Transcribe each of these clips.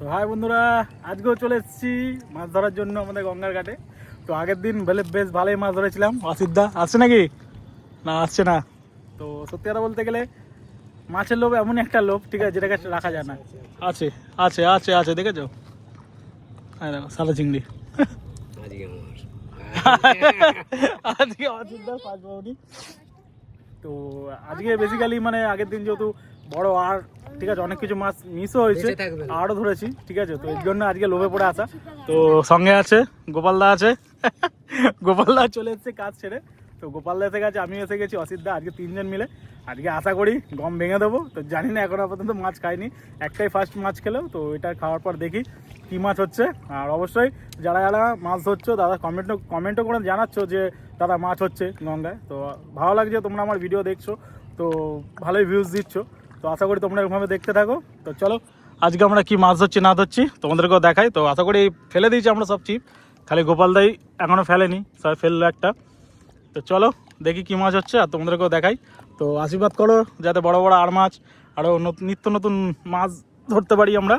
তো হাই বন্ধুরা, আজকেও চলে এসেছি মাছ ধরার জন্য আমাদের গঙ্গার ঘাটে। তো আগের দিন বেশ ভালোই মাছ ধরেছিলাম। অসিদ্ধা আসছে নাকি? না আসছে না। তো সত্যি কথা বলতে গেলে মাছের লোভ এমন একটা লোভ, ঠিক আছে, যেটাকে রাখা যায় না। আছে আছে আছে আছে দেখেছো? হ্যাঁ দেখো সাদা চিংড়ি। আজকে অসিদ্ধা পাঁচ বাউনি। তো আজকে বেসিক্যালি মানে আগের দিন যেহেতু বড় আর ঠিক আছে অনেক কিছু মাছ মিসও হয়েছে, আরও ধরেছি, ঠিক আছে। তো এর জন্য আজকে লোভে পড়ে আসা। তো সঙ্গে আছে গোপালদা আছে। গোপালদা চলে এসেছে কাজ ছেড়ে। তো গোপালদা এসে গেছে, আমি এসে গেছি, অসিদ্ধা, আজকে তিনজন মিলে আজকে আশা করি গম ভেঙে দেবো। তো জানি না, এখনো পর্যন্ত মাছ খাইনি, একটাই ফার্স্ট মাছ খেলেও। তো এটা খাওয়ার পর দেখি কী মাছ হচ্ছে। আর অবশ্যই যারা যারা মাছ ধরছো দাদা কমেন্টও করে জানাচ্ছ যে দাদা মাছ হচ্ছে গঙ্গায়। তো ভালো লাগছে তোমরা আমার ভিডিও দেখছো, তো ভালোই ভিউজ দিচ্ছ। তো আশা করি তোমরা এরকমভাবে দেখতে থাকো। তো চলো আজকে আমরা কি মাছ ধরছি না ধরছি তোমাদেরকেও দেখাই। তো আশা করি ফেলে দিয়েছি আমরা সব চিপ, খালি গোপালদাই এখনও ফেলেনি, সবাই ফেললো একটা। তো চলো দেখি কি মাছ হচ্ছে আর তোমাদেরকেও দেখাই। তো আশীর্বাদ করো যাতে বড় বড় আর মাছ আরও নিত্য নতুন মাছ ধরতে পারি আমরা।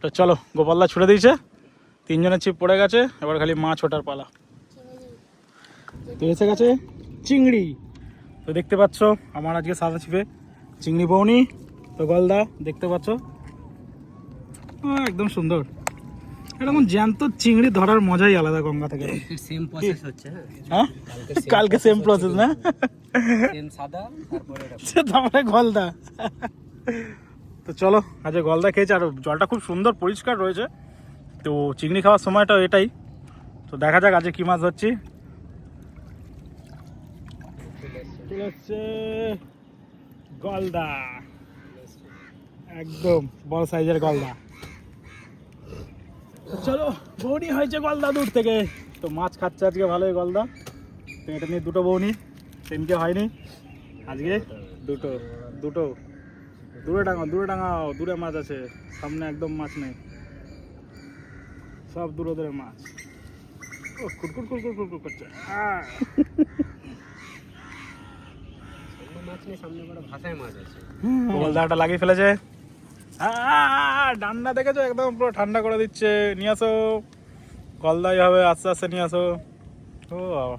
তো চলো, গোপালদা ছুড়ে দিয়েছে, তিনজনের ছিপ পড়ে গেছে, এবার খালি মাছ ওঠার পালা। তো এসে গেছে চিংড়ি। তো দেখতে পাচ্ছ আমার আজকে সাদা ছিপে চিংড়ি বউনি। তো গলদা দেখতে পাচ্ছ একদম সুন্দর। এরকম জ্যান্ত চিংড়ি ধরার মজাই আলাদা গঙ্গা থেকে। সেম প্রসেস হচ্ছে। হ্যাঁ কালকে সেম প্রসেস না? সেম সাদা তারপরে তারপরে গলদা। তো চলো আজকে গলদা খেয়েছে, আর জলটা খুব সুন্দর পরিষ্কার রয়েছে। তো চিংড়ি খাওয়ার সময়টা এটাই। তো দেখা যাক আজকে কি মাছ ধরছি। চলে এসছে গলদা, একদম বড় সাইজের গলদা। চলো বৌনি হয়েছে গলদা দূর থেকে। তো মাছ খাচ্ছে আজকে ভালোই গলদা। তো এটা নিয়ে দুটো বৌনি, সেদিনকে হয়নি, আজকে দুটো দুটো দূরে টাঙাও দূরে মাছ আছে, সামনে একদম মাছ নেই, সব দূরে দূরে মাছ। ও কুরকুর কুরকুর কুরকুর করছে। মাছ নেই, সামনে বড় ভাষায় মাছ আছে। গোপালদাটা লাগিয়ে ফেলেছে। ডান্ডা দেখেছো, একদম পুরো ঠান্ডা করে দিচ্ছে। নিয়ে আসো গলদাই হবে, আস্তে আস্তে নিয়ে আসো। ও বাবা,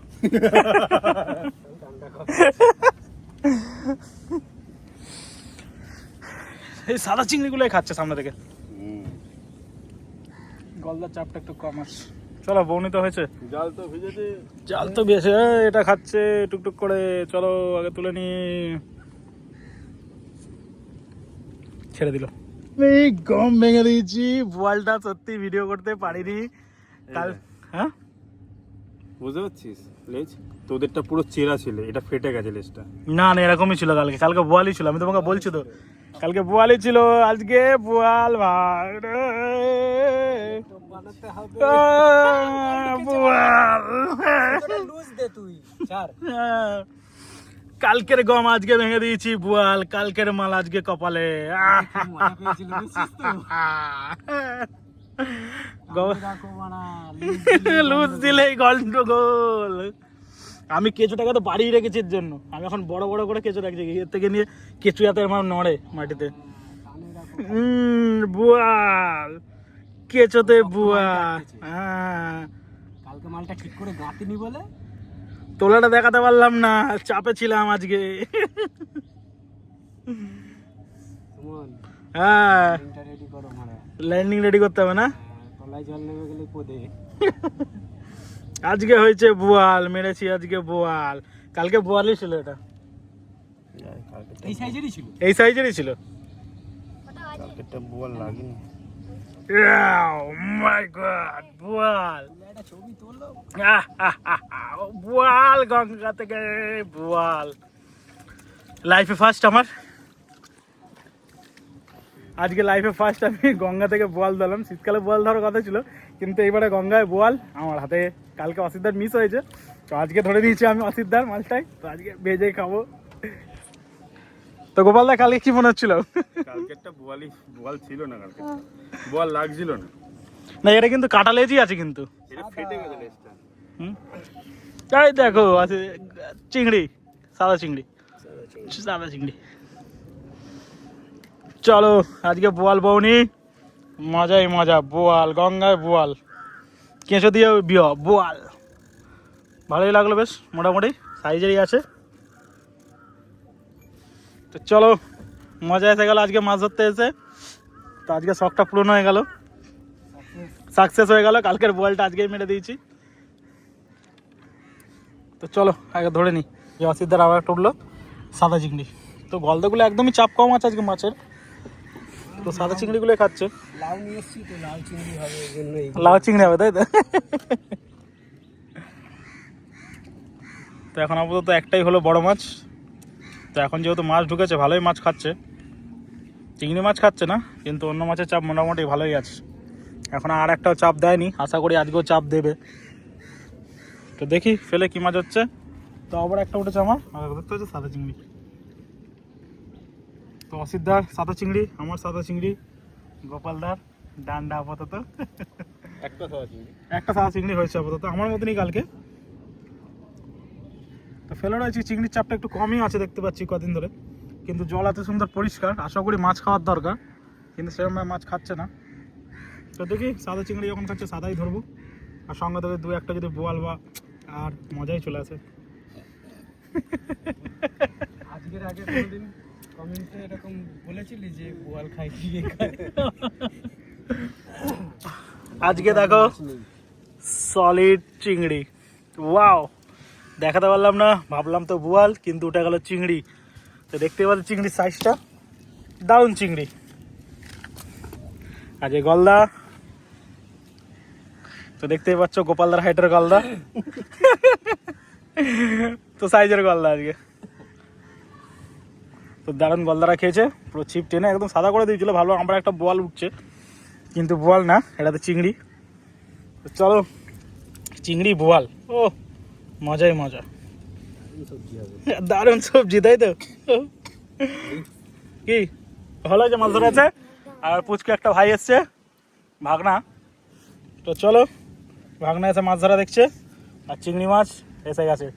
এই সাদা চিংড়িগুলোই খাচ্ছে সামনে থেকে। গলদার চাপটা একটু কম আছে। চলো বৌনি তো হয়েছে, জাল তো ভেজেছে, এটা খাচ্ছে টুকটুক করে। চলো আগে তুলে নি, ছেড়ে দিল। এই গম ভেঙে দিয়েছি, বোয়ালটা সত্যি ভিডিও করতে পারিনি কাল। হ্যাঁ বুঝতে পারছিস, লেজ তোদেরটা পুরো চেরা ছিল, এটা ফেটে গেছে লেজটা। না না এরকমই ছিল কালকে বোয়ালই ছিল, আমি তোমাকে বলছি তো কালকে বোয়ালই ছিল, আজকে বোয়াল ভাই বোয়াল। কালকের গম আজকে ভেঙে দিয়েছি, বোয়াল কালকের মাল আজকে কপালে। লুজ দিলেই গন্ডগোল। আমি কেঁচুটাকে তো বাড়িয়ে রেখেছি এর জন্য, আমি এখন বড় বড় করে কেঁচু রাখছি, এর থেকে নিয়ে কেঁচু যাতে আমার নড়ে মাটিতে। বোয়াল কেঁচোতে বোয়াল। হ্যাঁ কালকে মালটা ঠিক করে গাঁতিনি বলে তোলাটা দেখাতে পারলাম না, চাপে ছিলাম আজকে। হ্যাঁ রেডি করো, মানে ল্যান্ডিং রেডি করতে হবে না, তলায় জল নেমে গেলে পদে। আজকে হয়েছে বোয়াল, মেরেছি আজকে বোয়াল। কালকে বোয়ালই ছিল, এটা এই সাইজেরই ছিল, এই সাইজেরই ছিল। কালকেরটা বোয়াল লাগেনি। মাই গড বোয়াল, একটা ছবি তোলো। বোয়াল গঙ্গা থেকে বোয়াল। লাইফে ফার্স্ট আমার, আজকে লাইফে ফার্স্ট আমি গঙ্গা থেকে বোয়াল ধরলাম। শীতকালে বোয়াল ধরার কথা ছিল, কিন্তু এইবারে গঙ্গায় বোয়াল আমার হাতে। কালকে অসিদ্ধার মিস হয়েছে, তো আজকে ধরে দিয়েছি আমি অসিদ্ধার মাছটাই। তো আজকে ভেজে খাবো। তো গোপালদা কালকে কি মনে হচ্ছিল? কালকেরটা বোয়াল ছিল না, কালকে বোয়াল লাগছিল না। না এটা কিন্তু কাটা লেজই আছে, কিন্তু এটা ফেটে গেছে লেজটা। তাই দেখো আছে চিংড়ি, সাদা চিংড়ি। চলো আজকে বোয়াল বউনি, মজাই মজা, বোয়াল গঙ্গায় বোয়াল, কেঁচো দিয়ে বোয়াল। ভালোই লাগলো, বেশ মোটামুটি সাইজেরই আছে। তো চলো, মজা এসে গেল আজকে মাছ ধরতে এসে। তো আজকে শখটা পূরণ হয়ে গেল, সাকসেস হয়ে গেল। কালকের বোয়ালটা আজকেই মেরে দিয়েছি। তো চলো আগে ধরে নিই। অসিদ্ধার আবার একটা উঠলো সাদা চিংড়ি। তো গলদাগুলো একদমই চাপ কম আছে আজকে মাছের, তো সাদা চিংড়িগুলোই খাচ্ছে। লাউ নিয়ে এসছি তো, লাউ চিংড়ি হবে এই জন্যই। লাউ চিংড়ি হবে তাই তো। তো এখন আপাতত একটাই হলো বড় মাছ। তো এখন যেহেতু মাছ ঢুকেছে, ভালোই মাছ খাচ্ছে, চিংড়ি মাছ খাচ্ছে না, কিন্তু অন্য মাছের চাপ মোটামুটি ভালোই আছে। এখন আর একটাও চাপ দেয়নি, আশা করি আজকেও চাপ দেবে। তো দেখি ফেলে কি মাছ হচ্ছে। তো আবার একটা উঠেছে আমার, দেখতে হচ্ছে সাদা চিংড়ি। তো অসিদ্ধার সাদা চিংড়ি, আমার সাদা চিংড়ি, গোপালদার ডান্ডা আপাতত। একটা সাদা চিংড়ি, একটা সাদা চিংড়ি হয়েছে আপাতত, আমার মতনই কালকে। তো ফেলে রয়েছি, চিংড়ির চাপটা একটু কমই আছে দেখতে পাচ্ছি কদিন ধরে, কিন্তু জল এত সুন্দর পরিষ্কার, আশা করি মাছ খাওয়ার দরকার, কিন্তু সেরকম মাছ খাচ্ছে না। তো দেখি সাদা চিংড়ি যখন খাচ্ছে সাদাই ধরবো, আর সঙ্গে তোকে দু একটা যদি বোয়াল বা, আর মজাই চলে আসে। আজকের আগে কোনোদিন কমেন্টে এরকম বলেছিলি যে বোয়াল খাই কি খায়? আজকে দেখো সলিড চিংড়ি, ওয়াও, দেখাতে পারলাম না, ভাবলাম তো বোয়াল, কিন্তু উঠে গেল চিংড়ি। তো দেখতে পাচ্ছি চিংড়ির সাইজটা দারুণ চিংড়ি। আজকে গলদা, তো দেখতেই পাচ্ছ গোপালদার হাইটের গলদা। তো সাইজের গলদা আজকে, তো দারুণ গলদারা খেয়েছে, পুরো ছিপ টেনে একদম সাদা করে দিয়েছিল। ভালো আমরা একটা বোয়াল উঠছে, কিন্তু বোয়াল না, এটা তো চিংড়ি। তো চলো, চিংড়ি বোয়াল, ও মজাই মজা, সবজি হবে, দারুণ সবজি তাই তো। কি ভালো হয়েছে, মাছ ধরে আছে। আর পুচকে একটা ভাই এসছে, ভাগনা। তো চলো, ভাগনা এসে মাছ ধরা দেখছে, আর চিংড়ি মাছ এসে গেছে।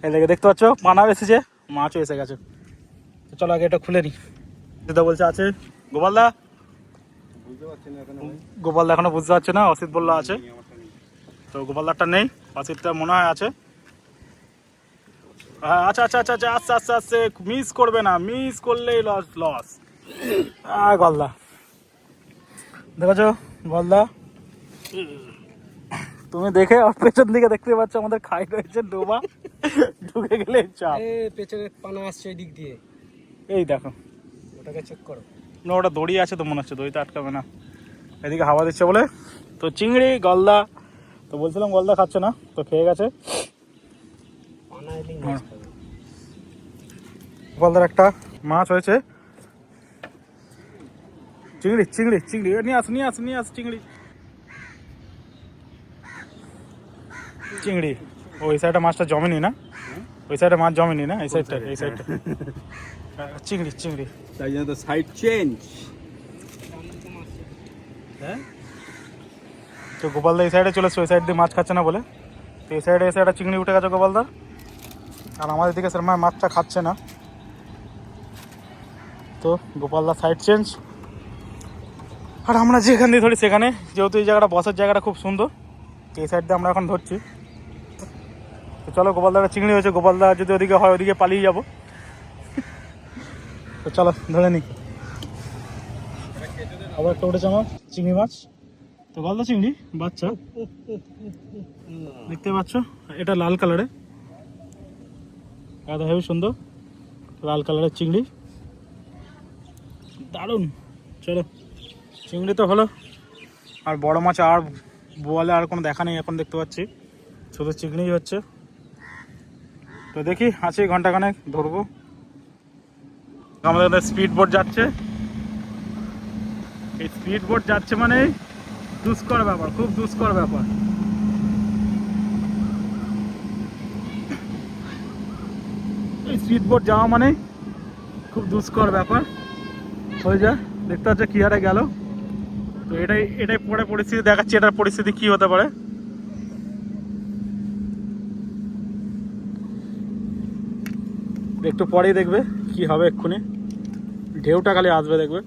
এদিকে দেখতে পাচ্ছ পানাও এসেছে, মাছও এসে গেছে। তো চলো আগে এটা খুলে নি। দিদা বলছে আছে, গোপালদা, বুঝতে পারছি না এখনো ভাই। গোপালদা এখনো বুঝতে পারছে না, অসিত বললো আছে। তো গোপালদারটা নেই, অসিতটা মনে হয় আছে। হ্যাঁ আচ্ছা আচ্ছা আচ্ছা আচ্ছা, আস্তে আস্তে আস্তে, মিস করবে না, মিস করলেই লস লস। গলদা দেখেছো, গলদা তুমি দেখে ওর পেছন দিকে দেখতে পাচ্ছ আমাদের খাই রয়েছে ডোবা, ঢুকে গেলে চাপ। এ পেছনে পানা আসছে এই দিক দিয়ে, এই দেখো, ওটাকে চেক করো। না ওটা দড়ি আছে তো মনে হচ্ছে, দড়িতে আটকাবে না, এদিকে হাওয়া দিচ্ছে বলে। তো চিংড়ি গলদা, তো বলছিলাম গলদা খাচ্ছে না, তো খেয়ে গেছে। পানা এলেই মাছ খাবে। গলদার একটা মাছ হয়েছে, চিংড়ি চিংড়ি চিংড়ি, নিয়ে আস নিয়ে আস নিয়ে আস চিংড়ি চিংড়ি। ওই সাইডে মাছটা জমেনি না, ওই সাইডে মাছ জমেনি না, এই সাইডটা, এই সাইডটা চিংড়ি চিংড়ি। তাই জন্য তো সাইড চেঞ্জ। হ্যাঁ, তো গোপালদা এই সাইডে চলেছে, ওই সাইড দিয়ে মাছ খাচ্ছে না বলে। তো এই সাইডে এসে একটা চিংড়ি উঠে গেছে গোপালদার, আর আমাদের দিকে সেরকম মাছটা খাচ্ছে না। তো গোপালদার সাইড চেঞ্জ, আর আমরা যেখান দিয়ে ধরি সেখানে, যেহেতু এই জায়গাটা বসার জায়গাটা খুব সুন্দর, এই সাইড দিয়ে আমরা এখন ধরছি। তো চলো, গোপালদার চিংড়ি হয়েছে, গোপালদা যদি ওদিকে হয় ওদিকে পালিয়ে যাবো। তো চলো ধরে নিই। আবার একটা উঠেছে আমার চিংড়ি মাছ, তো গলদা চিংড়ি বাচ্চা, দেখতে পাচ্ছ, এটা লাল কালারে, এটা হেবি সুন্দর লাল কালারের চিংড়ি, দারুণ। চলো, চিংড়ি তো হলো, আর বড় মাছ আর বোয়ালে আর কোনো দেখা নেই এখন, দেখতে পাচ্ছি শুধু চিংড়িই হচ্ছে। তো দেখি আছে ঘন্টাখানেক ধরবো। আমাদের স্পিড বোট যাচ্ছে, এই স্পিড বোট যাচ্ছে মানে দুষ্কর ব্যাপার, খুব দুষ্কর ব্যাপার। এই স্পিড বোট যাওয়া মানে খুব দুষ্কর ব্যাপার হয়ে যায়। দেখতে পাচ্ছ কি হারে গেল। তো এটাই এটাই পরে পরিস্থিতি দেখাচ্ছি, এটার পরিস্থিতি কি হতে পারে। একটু পরেই দেখবে কি হবে, এক্ষুনি ঢেউটা খালি আসবে দেখবে।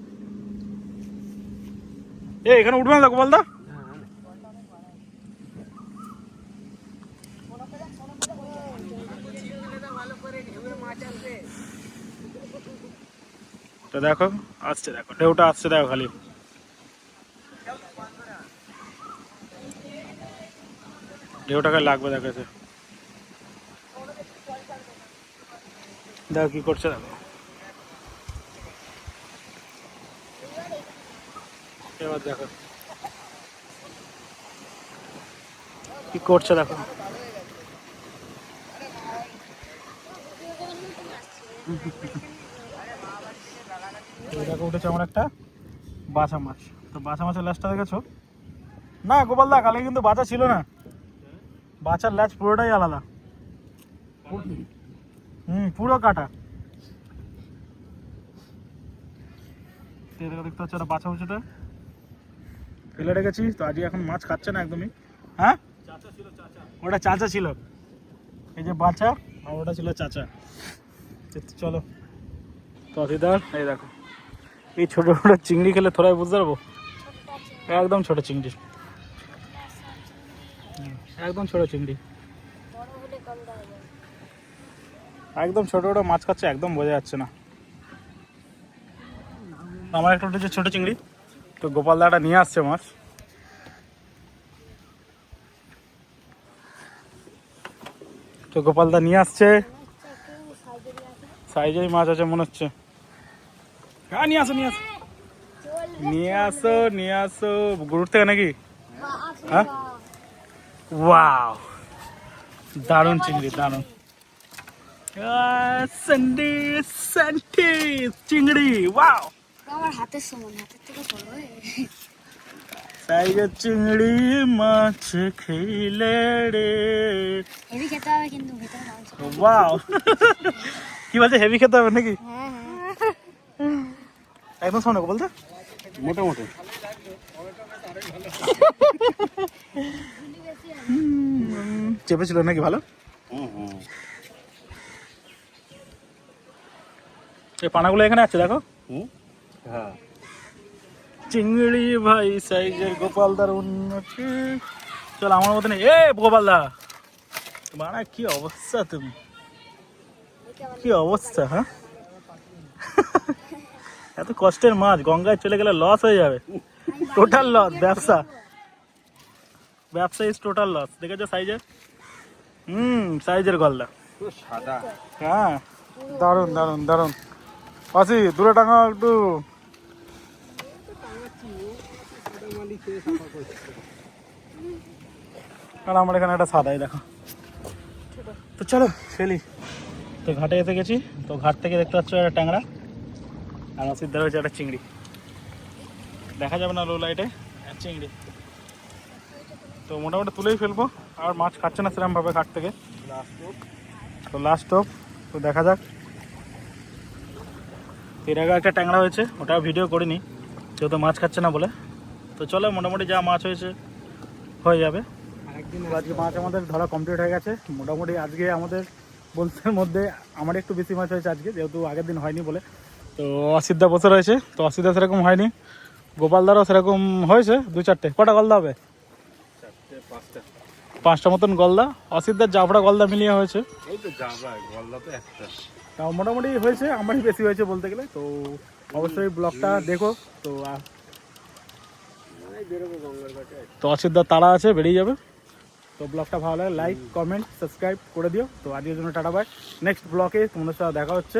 এখানে উঠবে না গোপালদা? তো দেখো আসছে, দেখো ঢেউটা আসছে, দেখো খালি ঢেউটাকে লাগবে, দেখেছে দেখো কি করছে, দেখো এবার দেখো কি করছে, দেখো দেখো উঠেছে আমার একটা বাছা মাছ। তো বাছা মাছের ল্যাজটা দেখেছো না গোপালদা? কালকে কিন্তু বাছা ছিল না, বাছার ল্যাজ পুরোটাই আলাদা। পুরো কাটা। দেখতে হচ্ছে একটা বাছা মাছটা ফেলে রেখেছি। তো আজকে এখন মাছ খাচ্ছে না একদমই। হ্যাঁ ওটা চাচা ছিল, এই যে বাছা, আর ওটা ছিল চাচা। চলো তো অসিদার, এই দেখো এই ছোট ছোট চিংড়ি খেলে থোড়াই বুঝতে পারবো, একদম ছোট চিংড়ি, একদম ছোট চিংড়ি, একদম ছোট ছোট মাছ খাচ্ছে, একদম বোঝা যাচ্ছে না। আমার একটা উঠেছে ছোট চিংড়ি, তো গোপালদাটা নিয়ে আসছে মাছ। তো গোপালদা নিয়ে আসছে, সাইজের মাছ আছে মনে হচ্ছে। হ্যাঁ নিয়ে আসো, নিয়ে আসো, নিয়ে আসো, নিয়ে আসো। গরুর থেকে নাকি? হ্যাঁ ওয়াও, দারুণ চিংড়ি, দারুণ সানডে সানডে চিংড়ি, ওয়াও আমার হাতের সমান, হাতের থেকে বড়। সাইজের চিংড়ি মাছ খেলে রে, হেভি খেতে হবে কিন্তু ভিতরে মাংস। ওয়াও কি বলছে, হেভি খেতে হবে নাকি? হ্যাঁ একদম সামনে বলতে মোটামুটি চেপেছিল নাকি? ভালো। এই পানাগুলো এখানে আছে দেখো। হ্যাঁ চিংড়ি ভাই সাইজের গোপালদার উন্নতি। চল আমার মতন এ গোপালদা, বাড়া কি অবস্থা, তুমি কি অবস্থা? হ্যাঁ এত কষ্টের মাছ গঙ্গায় চলে গেলে লস হয়ে যাবে, টোটাল লস। ব্যবসা ইজ টোটাল লস। দেখেছো সাইজের? সাইজের গলদা, সাদা। হ্যাঁ দারুন দারুন দারুন। আসি দূরে টাঙা একটু। আর আমার এখানে একটা সাদাই দেখো। তো চলো ফেলি। তো ঘাটে এসে গেছি, তো ঘাট থেকে দেখতে পাচ্ছ একটা ট্যাংরা, আর অসিদ্ধ হয়েছে একটা চিংড়ি, দেখা যাবে না লো লাইটে, চিংড়ি। তো মোটামুটি তুলেই ফেলবো, আর মাছ খাচ্ছে না সেরকমভাবে ঘাট থেকে। তো লাস্ট অফ, তো দেখা যাক। এর আগে একটা ট্যাংরা হয়েছে, ওটা ভিডিও করিনি যেহেতু মাছ খাচ্ছে না বলে। তো চলো মোটামুটি যা মাছ হয়েছে হয়ে যাবে। আজকে মাছ আমাদের ধরা কমপ্লিট হয়ে গেছে মোটামুটি। আজকে আমাদের বলতে মধ্যে আমার একটু বেশি মাছ হয়েছে আজকে, যেহেতু আগের দিন হয়নি বলে। তো অসিদ্ধা বছর হয়েছে, তো অসিদ্ধা সেরকম হয়নি, গোপালদারও সেরকম হয়েছে 2-4টে। কটা গলদা হবে? 5টা মতন গলদা। অসিদ্ধার জাফরা গলদা মিলিয়ে হয়েছে, এই তো যাবা গলদা তো একটা। তাও মোটামুটি হয়েছে, আমারই বেশি হয়েছে বলতে গেলে। তো অবশ্যই ব্লগটা দেখো। তো তো অসিদ্ধার তাড়া আছে, বেরিয়ে যাবে। তো ব্লগটা ভালো লাগে লাইক কমেন্ট সাবস্ক্রাইব করে দিও। তো আজকের জন্য টাটা বাই, নেক্সট ব্লগে তোমাদের সাথে দেখা হচ্ছে।